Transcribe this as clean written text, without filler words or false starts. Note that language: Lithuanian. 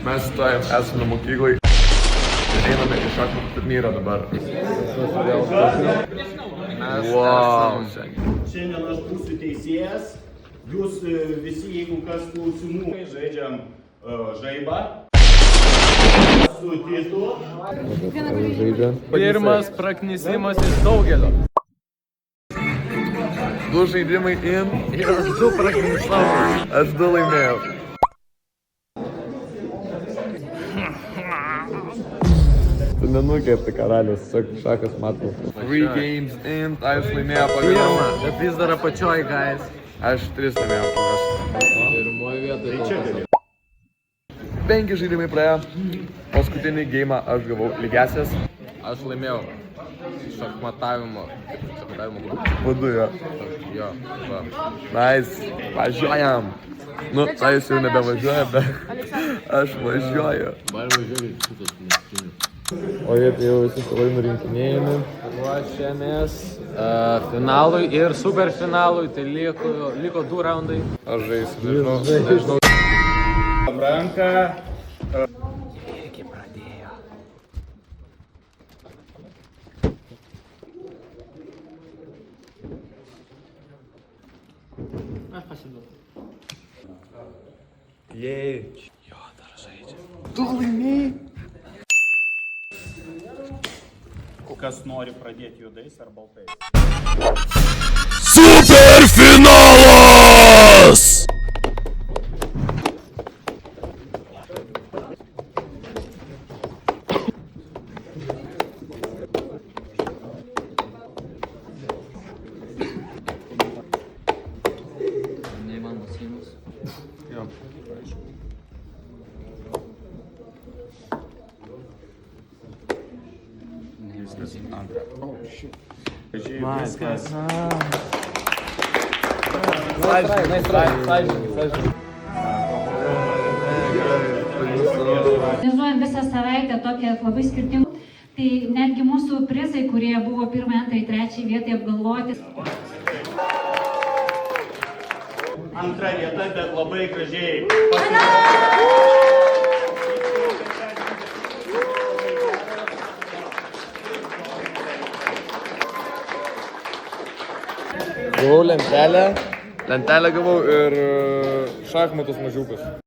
Mes esame mokyklai. Einame į šachmatų turnyrą dabar. Wow. Šiandien aš būsiu teisėjas. Jūs visi, jeigu kas klausimų, žaidžiam žaibą. Su Titu. Pirmas praknisimas iš daugelio. Du žaidimai in. Ir aš du praknisau. Aš du laimėjau. Tu nenukėpti karalius, šakas matau. 3 games in, aš laimėjau Pirma, pagaliau. bet vis dar apačioj, guys. Aš 3 laimėjau pagaliau. Pirmoji vieta. 5 žaidimai praėjo. Paskutinį geimą aš gavau lygiasias. Aš laimėjau šachmatavimo grupę. Vadu jo. Jo, va. Nice. Važiuojam. Nu, tai jis jau nebevažiuoja, bet aš važiuoju. O jie tai jau visi savai nurinkinėjami. Ruošiamės finalui ir superfinalui, tai liko 2 raundai. Aš žaisiu, nežinau. Ranką. Iki pradėjo. Aš pasiduodu. Jei. Jo, dar žaidžia. Tu laimėjai. Kas nori pradėti juodais ar baltais? Superfinalas! Neįmanomas filmas. Jo. Viskas. Organizuojam visą savaitę tokią labai skirtingų. Tai netgi mūsų prizai, kurie buvo 1, 2, 3 vietai apgalvoti. Antra vieta, bet labai gražiai. Gavau lentelę. Lentelę gavau ir šachmatus mažiukus.